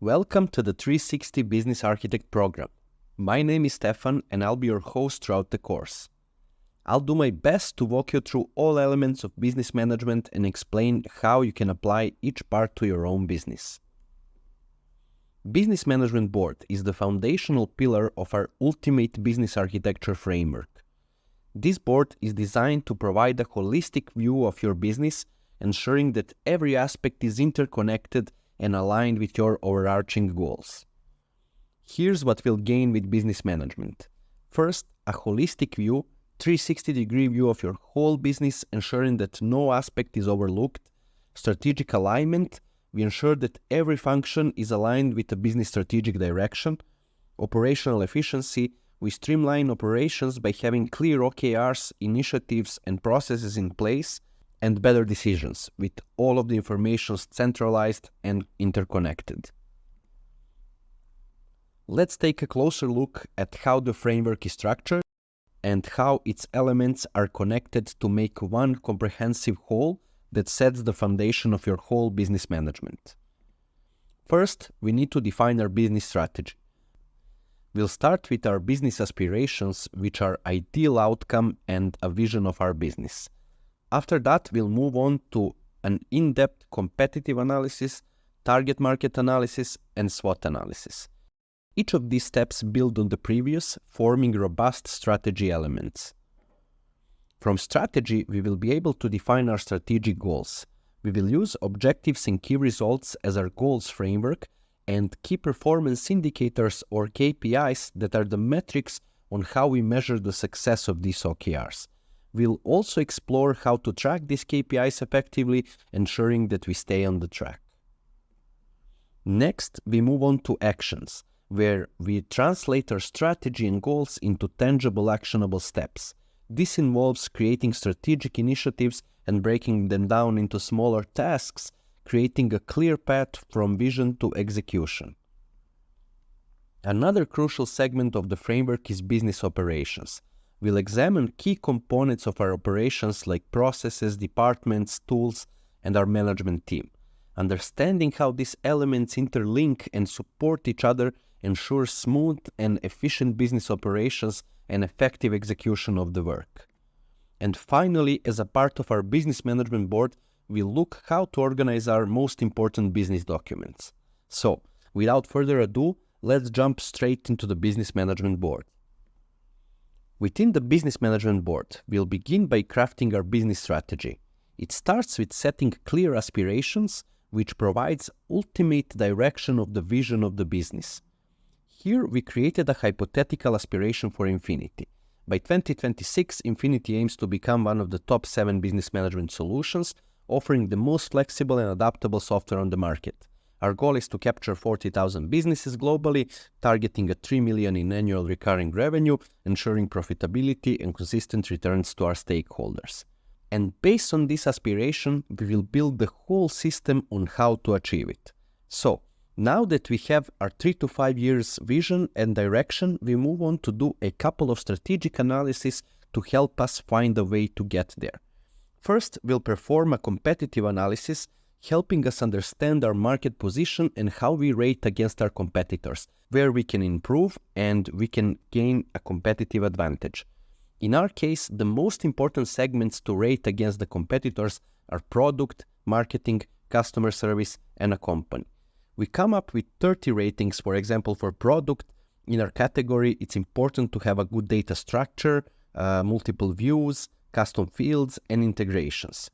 Welcome to the 360 Business Architect program. My name is Stefan and I'll be your host throughout the course. I'll do my best to walk you through all elements of business management and explain how you can apply each part to your own business. Business Management Board is the foundational pillar of our ultimate business architecture framework. This board is designed to provide a holistic view of your business, ensuring that every aspect is interconnected and aligned with your overarching goals. Here's what we'll gain with business management. First, a holistic view, 360-degree view of your whole business, ensuring that no aspect is overlooked. Strategic alignment, we ensure that every function is aligned with the business strategic direction. Operational efficiency, we streamline operations by having clear OKRs, initiatives, and processes in place, and better decisions, with all of the information centralized and interconnected. Let's take a closer look at how the framework is structured and how its elements are connected to make one comprehensive whole that sets the foundation of your whole business management. First, we need to define our business strategy. We'll start with our business aspirations, which are ideal outcome and a vision of our business. After that, we'll move on to an in-depth competitive analysis, target market analysis, and SWOT analysis. Each of these steps build on the previous, forming robust strategy elements. From strategy, we will be able to define our strategic goals. We will use objectives and key results as our goals framework and key performance indicators or KPIs that are the metrics on how we measure the success of these OKRs. We'll also explore how to track these KPIs effectively, ensuring that we stay on the track. Next, we move on to actions, where we translate our strategy and goals into tangible, actionable steps. This involves creating strategic initiatives and breaking them down into smaller tasks, creating a clear path from vision to execution. Another crucial segment of the framework is business operations. We'll examine key components of our operations like processes, departments, tools, and our management team. Understanding how these elements interlink and support each other ensures smooth and efficient business operations and effective execution of the work. And finally, as a part of our business management board, we'll look how to organize our most important business documents. So, without further ado, let's jump straight into the business management board. Within the Business Management Board, we'll begin by crafting our business strategy. It starts with setting clear aspirations, which provides ultimate direction of the vision of the business. Here, we created a hypothetical aspiration for Infinity. By 2026, Infinity aims to become one of the top 7 business management solutions, offering the most flexible and adaptable software on the market. Our goal is to capture 40,000 businesses globally, targeting a $3 million in annual recurring revenue, ensuring profitability and consistent returns to our stakeholders. And based on this aspiration, we will build the whole system on how to achieve it. So, now that we have our 3 to 5 years vision and direction, we move on to do a couple of strategic analyses to help us find a way to get there. First, we'll perform a competitive analysis, helping us understand our market position and how we rate against our competitors, where we can improve and we can gain a competitive advantage. In our case, the most important segments to rate against the competitors are product, marketing, customer service, and a company. We come up with 30 ratings, for example, for product. In our category, it's important to have a good data structure, multiple views, custom fields, and integrations.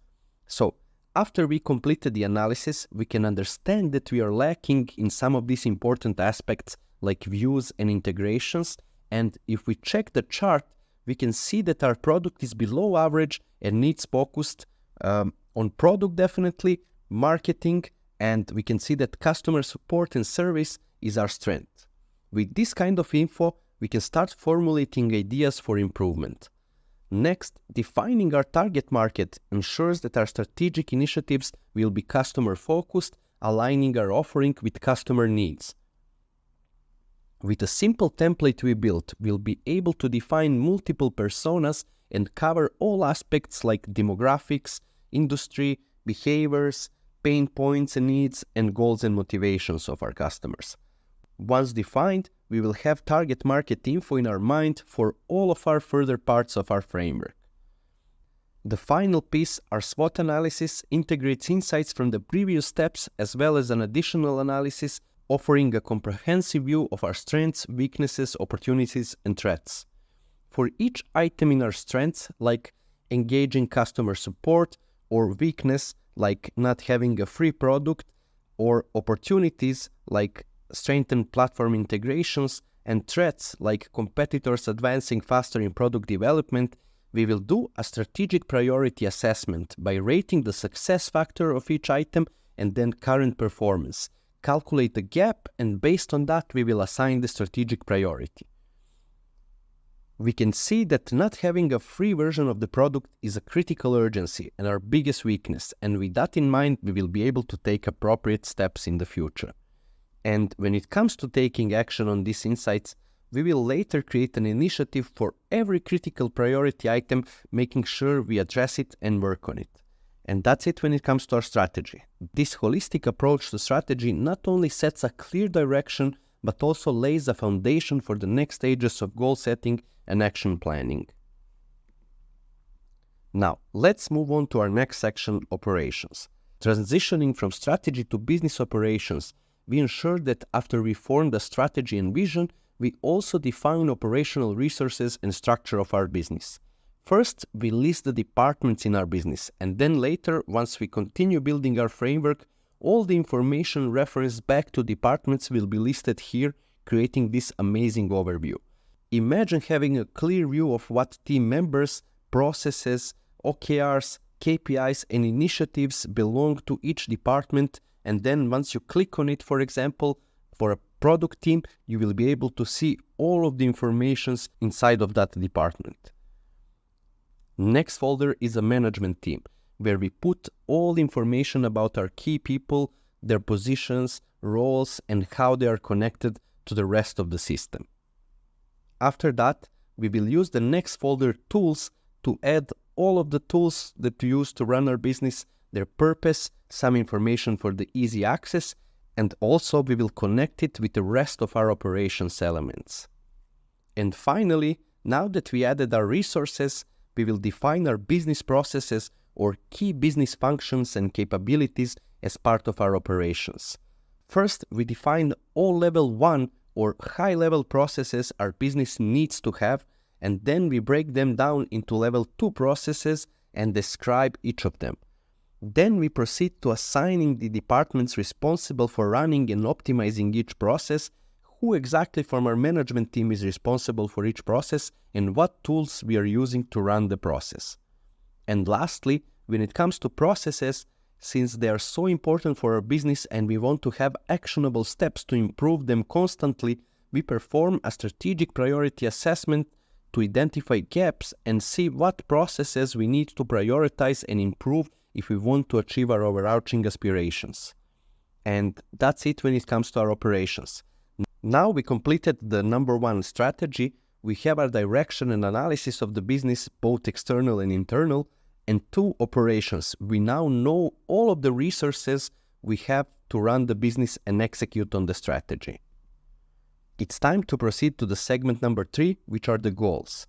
So, after we completed the analysis, we can understand that we are lacking in some of these important aspects like views and integrations, and if we check the chart, we can see that our product is below average and needs focused on product definitely, marketing, and we can see that customer support and service is our strength. With this kind of info, we can start formulating ideas for improvement. Next, defining our target market ensures that our strategic initiatives will be customer-focused, aligning our offering with customer needs. With a simple template we built, we'll be able to define multiple personas and cover all aspects like demographics, industry, behaviors, pain points and needs, and goals and motivations of our customers. Once defined, we will have target market info in our mind for all of our further parts of our framework. The final piece, our SWOT analysis, integrates insights from the previous steps as well as an additional analysis, offering a comprehensive view of our strengths, weaknesses, opportunities, and threats. For each item in our strengths, like engaging customer support, or weakness, like not having a free product, or opportunities, like strengthened platform integrations, and threats, like competitors advancing faster in product development, we will do a strategic priority assessment by rating the success factor of each item and then current performance. Calculate the gap, and based on that, we will assign the strategic priority. We can see that not having a free version of the product is a critical urgency and our biggest weakness, and with that in mind, we will be able to take appropriate steps in the future. And when it comes to taking action on these insights, we will later create an initiative for every critical priority item, making sure we address it and work on it. And that's it when it comes to our strategy. This holistic approach to strategy not only sets a clear direction, but also lays a foundation for the next stages of goal setting and action planning. Now, let's move on to our next section, operations. Transitioning from strategy to business operations, we ensure that after we form the strategy and vision, we also define operational resources and structure of our business. First, we list the departments in our business, and then later, once we continue building our framework, all the information referenced back to departments will be listed here, creating this amazing overview. Imagine having a clear view of what team members, processes, OKRs, KPIs, and initiatives belong to each department, and then once you click on it, for example, for a product team, you will be able to see all of the informations inside of that department. Next folder is a management team, where we put all information about our key people, their positions, roles, and how they are connected to the rest of the system. After that, we will use the next folder, tools, to add all of the tools that we use to run our business, their purpose, some information for the easy access, and also we will connect it with the rest of our operations elements. And finally, now that we added our resources, we will define our business processes or key business functions and capabilities as part of our operations. First, we define all level 1 or high-level processes our business needs to have, and then we break them down into level 2 processes and describe each of them. Then we proceed to assigning the departments responsible for running and optimizing each process, who exactly from our management team is responsible for each process, and what tools we are using to run the process. And lastly, when it comes to processes, since they are so important for our business and we want to have actionable steps to improve them constantly, we perform a strategic priority assessment to identify gaps and see what processes we need to prioritize and improve if we want to achieve our overarching aspirations. And that's it when it comes to our operations. Now we completed the number 1 strategy, we have our direction and analysis of the business, both external and internal, and 2 operations. We now know all of the resources we have to run the business and execute on the strategy. It's time to proceed to the segment number 3, which are the goals.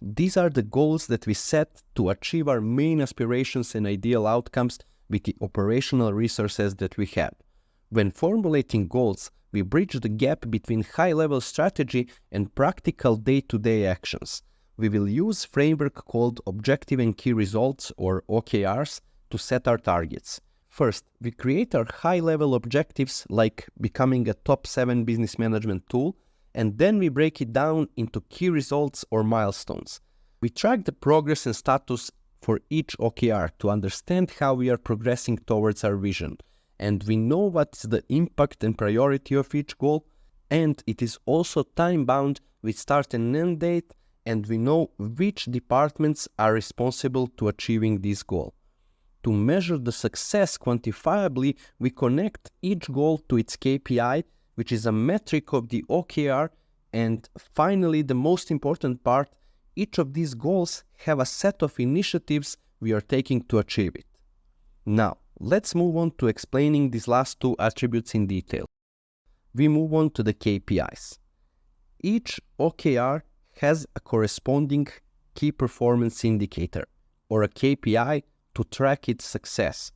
These are the goals that we set to achieve our main aspirations and ideal outcomes with the operational resources that we have. When formulating goals, we bridge the gap between high-level strategy and practical day-to-day actions. We will use framework called Objective and Key Results, or OKRs, to set our targets. First, we create our high-level objectives like becoming a top 7 business management tool, and then we break it down into key results or milestones. We track the progress and status for each OKR to understand how we are progressing towards our vision, and we know what's the impact and priority of each goal, and it is also time-bound with start and end date, and we know which departments are responsible to achieving this goal. To measure the success quantifiably, we connect each goal to its KPI, which is a metric of the OKR, and finally, the most important part, each of these goals have a set of initiatives we are taking to achieve it. Now, let's move on to explaining these last two attributes in detail. We move on to the KPIs. Each OKR has a corresponding key performance indicator or a KPI to track its success.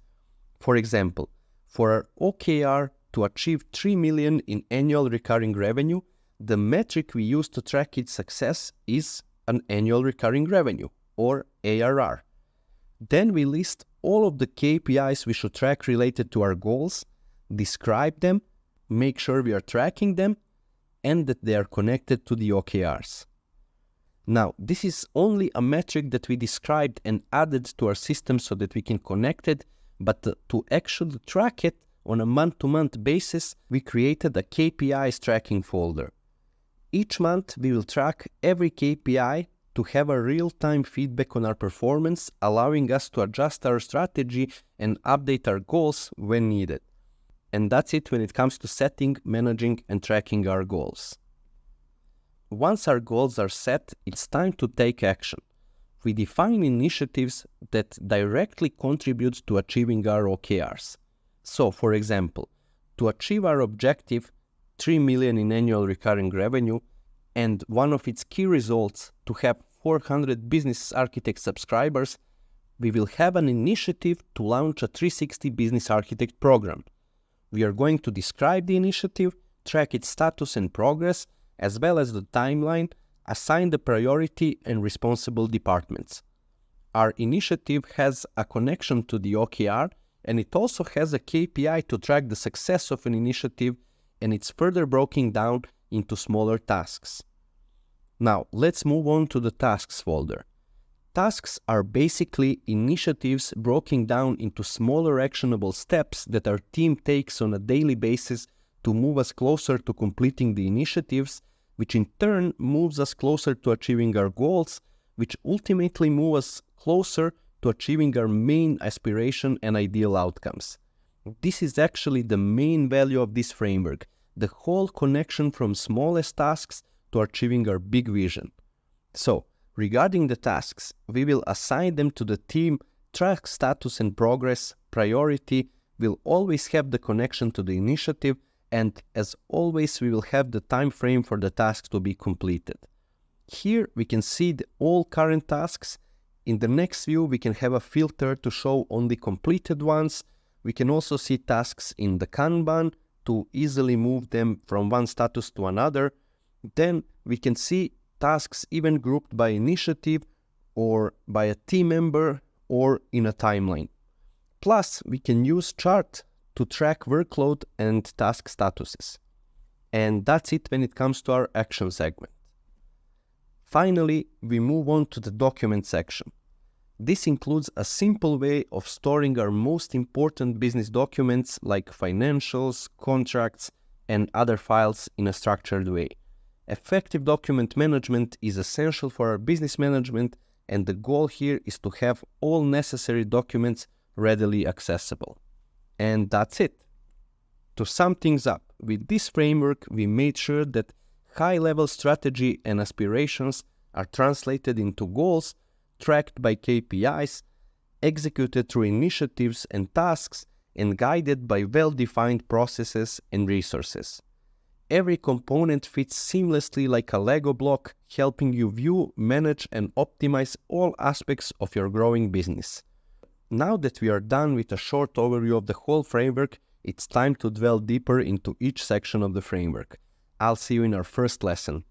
For example, for our OKR to achieve 3 million in annual recurring revenue, the metric we use to track its success is an annual recurring revenue or ARR. Then we list all of the KPIs we should track related to our goals, describe them, make sure we are tracking them, and that they are connected to the OKRs. Now, this is only a metric that we described and added to our system so that we can connect it, but to actually track it on a month-to-month basis, we created a KPIs tracking folder. Each month, we will track every KPI to have a real-time feedback on our performance, allowing us to adjust our strategy and update our goals when needed. And that's it when it comes to setting, managing, and tracking our goals. Once our goals are set, it's time to take action. We define initiatives that directly contribute to achieving our OKRs. So, for example, to achieve our objective, 3 million in annual recurring revenue, and one of its key results, to have 400 business architect subscribers, we will have an initiative to launch a 360 business architect program. We are going to describe the initiative, track its status and progress, as well as the timeline, assign the priority and responsible departments. Our initiative has a connection to the OKR, and it also has a KPI to track the success of an initiative, and it's further broken down into smaller tasks. Now, let's move on to the tasks folder. Tasks are basically initiatives broken down into smaller actionable steps that our team takes on a daily basis to move us closer to completing the initiatives, which in turn moves us closer to achieving our goals, which ultimately move us closer to achieving our main aspiration and ideal outcomes. This is actually the main value of this framework, the whole connection from smallest tasks to achieving our big vision. So, regarding the tasks, we will assign them to the team, track status and progress, priority, will always have the connection to the initiative, and as always, we will have the time frame for the tasks to be completed. Here we can see all current tasks. In the next view, we can have a filter to show only completed ones. We can also see tasks in the Kanban to easily move them from one status to another. Then we can see tasks even grouped by initiative or by a team member or in a timeline. Plus, we can use chart to track workload and task statuses. And that's it when it comes to our action segment. Finally, we move on to the document section. This includes a simple way of storing our most important business documents like financials, contracts, and other files in a structured way. Effective document management is essential for our business management, and the goal here is to have all necessary documents readily accessible. And that's it. To sum things up, with this framework, we made sure that high-level strategy and aspirations are translated into goals, tracked by KPIs, executed through initiatives and tasks, and guided by well-defined processes and resources. Every component fits seamlessly like a Lego block, helping you view, manage, and optimize all aspects of your growing business. Now that we are done with a short overview of the whole framework, it's time to delve deeper into each section of the framework. I'll see you in our first lesson.